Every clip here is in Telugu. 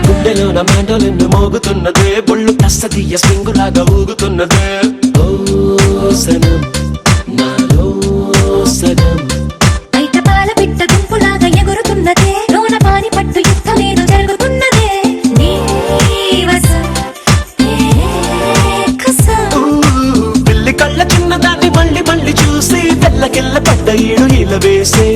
గుండెలోన మ్యాండోలిన్ మోగుతున్నదే బొళ్ళు కస్తదీయ స్ప్రింగులాగా ఊగుతున్నదే ఓ సనం నాలో సగం బయట పాల పిట్ట గుంపులాగా ఎగురుతున్నదే లోన పాని పట్టు యుద్ధమేదో జరుగుతున్నదే పిల్లి కళ్ళ చిన్నదాన్ని మళ్ళీ మళ్ళీ చూసి తెల్లకెళ్ళ పడ్డ ఈడు ఇలా వేసే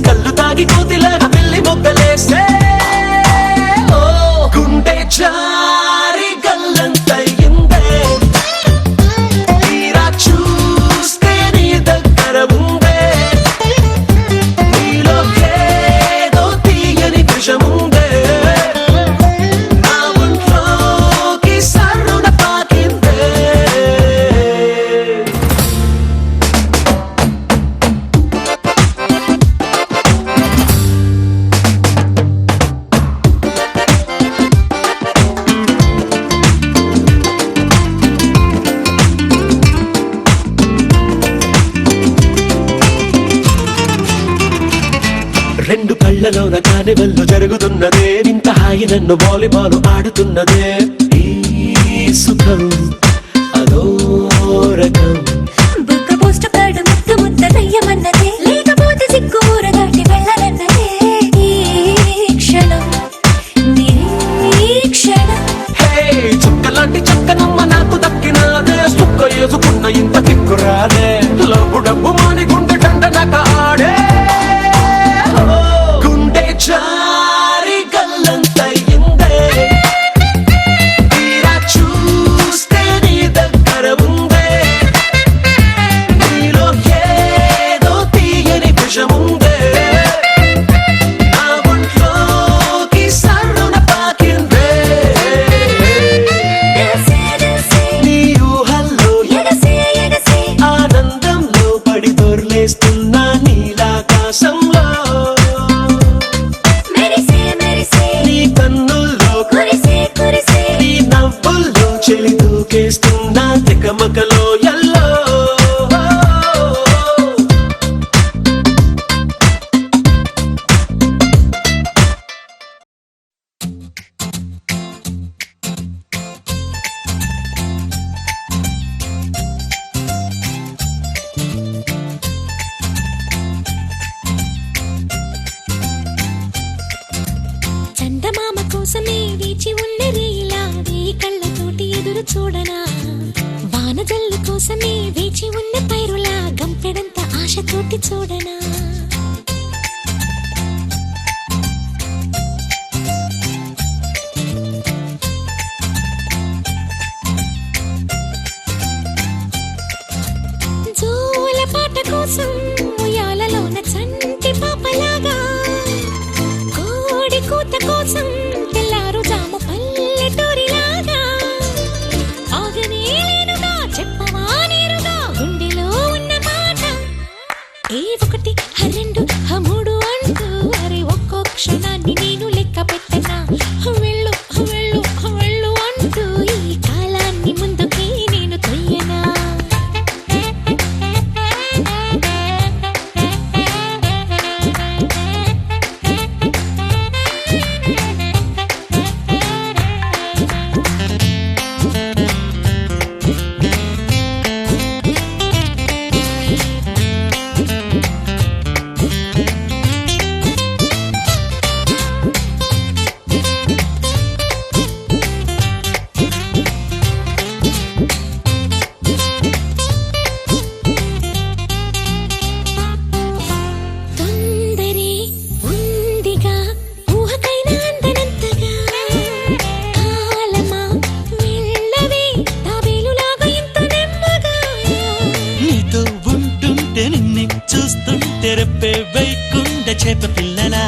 కళ్ళు తాగి కోతిలాగా పిల్లి మొగ్గలేసే గుండె చారి గల్లంతయిందే తీరా చూస్తే నీ దగ్గర ఉందే నీలో ఏదో తీయని విషముందే నా ఒంట్లోకి సర్రున పాకిందే రెండు కళ్ళలోన కానివల్లు జరుగుతున్నదే ఇంత హాయి నన్ను వాలీబాల్ ఆడుతున్నదే ఈ సుఖం అదో రకం బుక్క పోస్ట్ కార్డు ముద్దు ముద్దనయ్యమన్నదే లేకపోతే సిగ్గు ఊర దాటి వెళ్ళనన్నదే ఈ క్షణం నిరీక్షణం హే చుక్కలాంటి చక్కనమ్మ నాకు దక్కినాదే సుక్క వేసుకున్న ఇంత దిక్కురాలే లబ్బు డబ్బు మాని గుండె దండనక ఆడే గుండె చారి గల్లంతయిందే తీరా చూస్తే నీ దగ్గర ఉందే నీలో ఏదో తీయని విషముందే నా ఒంట్లోకి సర్రున పాకిందే నీ ఊహల్లో ఆనందంలో పడి దొర్లేస్తున్నా నీలాకాశంలో నీ కన్నుల్లో నీ నవ్వుల్లో చెలి దూకేస్తున్నా తికమకలో ఎల్లో చందమామ కోసమే వేచి ఉండే రీలా వేయి కళ్ళతోటి ఎదురు చూడనా వానజల్లు కోసమే వేచి ఉన్న పైరులా గంపెడంత ఆశతోటి చూడనా జోల పాట కోసం ఉయ్యాలలోన చంటి పాపలాగా కోడి కూత కోసం తెల్లారు జాము పల్లెటూరిలాగా ఆగనే లేనుగా చెప్పవా నేరుగా గుండెలో ఉన్న మాట ఏ ఒకటి రెండు మూడు అంటూ అరే ఒక్కో క్షణాన్ని నేను లెక్క పెట్టనా వెళ్ళు వెళ్ళు వెళ్ళు అంటూ ఈ కాలాన్ని ముందుకే నేను తొయ్యనా తొందరే ఉందిగా ఊహకైనా అందనంతగా కాలమా వెళ్ళవే తాబేలులాగా ఇంత నెమ్మగా నీతో ఉంటుంటే నిన్ను చూస్తుంటే రెప్పే వైకుండ చేప పిల్లలా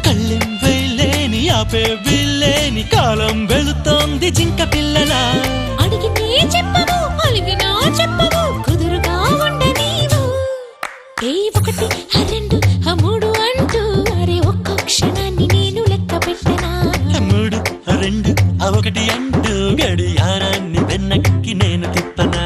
కళ్ళెం వేలేని ఆపే వీలేని కాలం వెళుతోంది జింక పిల్లలా అడిగితే చెప్పవు అలిగినా చెప్పవు కుదురుగా ఉండనీవు ఏ ఒకటి రెండు మూడు అంటూ అరే ఒక్కో క్షణాన్ని నేను లెక్క పెట్టనా మూడు రెండు ఒకటి అంటూ గడియారాన్ని వెనక్కి నేను తిప్పనా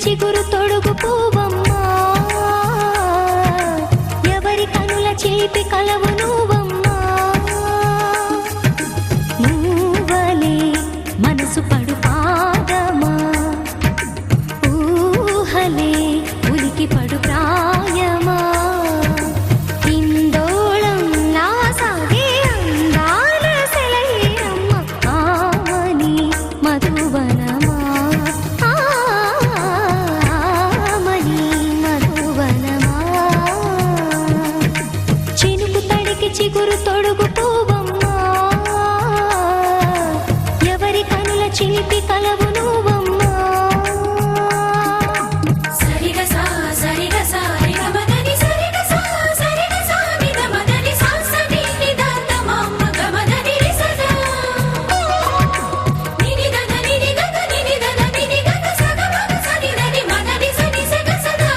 చిగురు తొడుగు పువ్వమ్మా ఎవరి కనుల చిలిపి కలవు నువ్వమ్మా నువ్వలే మనసు పడు పాదమా ఊహలే ఉలికి పడు ప్రాయమా ఇందోళం నా సాగే అందాల సెలయేరమ్మ ఆమని మధువనమా ఆమని మధువనమా చినుకు తడికి చిగురు తొడుగు పువ్వమ్మా ఎవరి కనుల చిలిపి కలవు నువ్వమ్మా సరిగ సా సరిగ సా రిగ మదని సరిగ సా సరిగ సా నిద మదని సా సని నిద తమమ్మ గమదని రిసదా నిని దద నిని దద నిని దద నిని దద సగ మగ సని దని మదని సని సగ సదా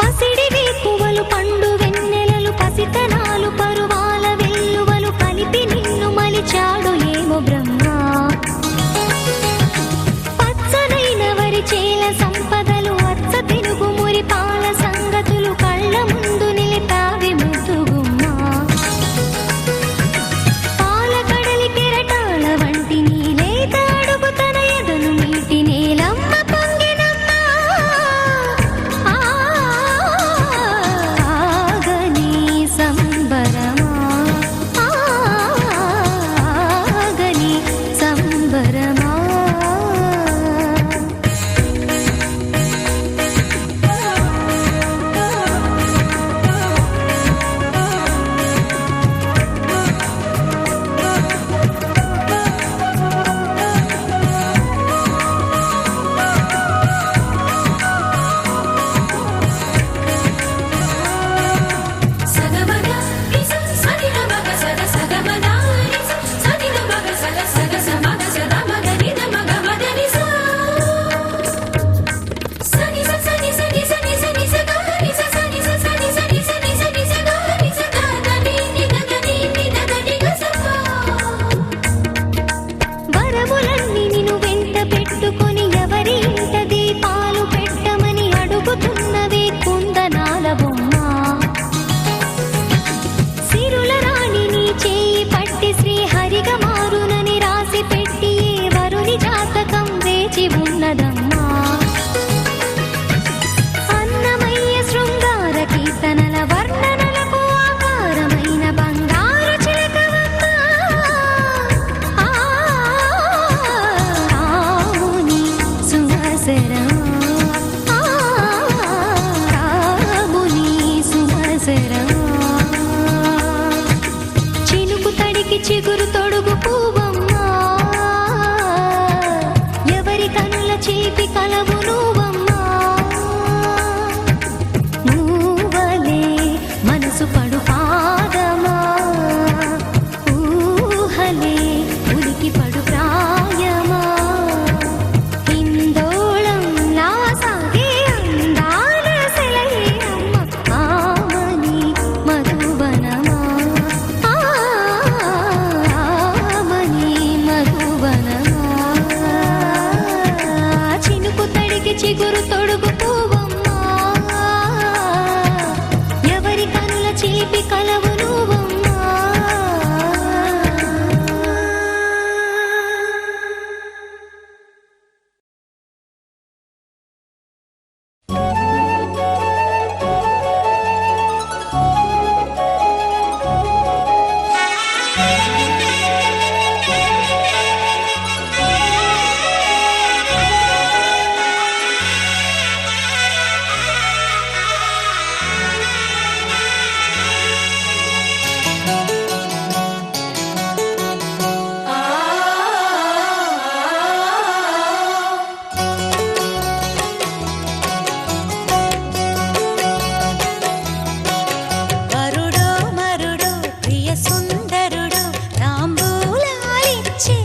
పసిడి వేకువలు పండు వెన్నెలలు పసితనాలు పరువాల వెల్లువలు కలిపి నిన్ను మలిచాడు ఏమో బ్రహ్మ పచ్చనైన వరి చేల సంపదలు అచ్చ తెలుగు మురి పాల సంగతులు కళ్ళ ముందు నిలిపావి ముద్దుగుమ్మా పాల కడలి కెరటాల వంటి నీలేత అడుగు తన ఎదను నీటి నేలమ్మ పొంగినమ్మ ఆగని సంబరమా ఆగని సంబరమా సగమగ నిస సనిద మగ సగ సగమగ నిస సనిద మగ సగ సగ సమగ సద మగ నిద మగ మద నిస సని స సని సని సని సని స గ నిస సని స సని సని సని సని స గ నిస గ ద ని ని ద ద ని ని ద ద ని గ స వరములన్నీ నిన్ను వెంట పెట్టుకొని ఎవరి ఇంట దీపాలు పెట్టమని అడుగుతున్నవే కుందనాల బొమ్మ సిరుల రాణి నీ చేయి పట్టి శ్రీహరిగా మారునని రాసి పెట్టి ఏ వరుని జాతకం వేచి ఉన్నదమ్మా అన్నమయ్య శృంగార కీర్తనల వర్ణనలకు ఆకారమైన బంగారు చిలకవమ్మా ఆముని సుమసరమా ఆముని సుమసరమా చినుకు తడికి చిగురు తొడుగు పువ్వమ్మా ఎవరి కనుల చిలిపి కలవు నువ్వమ్మా నువ్వలే మనసు పడు పాదమా ఊహలే ఉలికి పడు ప్రాయమా ఇందోళం నా సాగే అందాల సెలయేరమ్మ ఆమని మధువనమా ఆమని మధువనమా చినుకు తడికి చిగురు తొడుగు పువ్వమ్మా ఎవరి కనుల చిలిపి కలవు నువ్వమ్మా వరుడో మరుడో ప్రియ సుందరుడు తాంబూలాలిచ్చే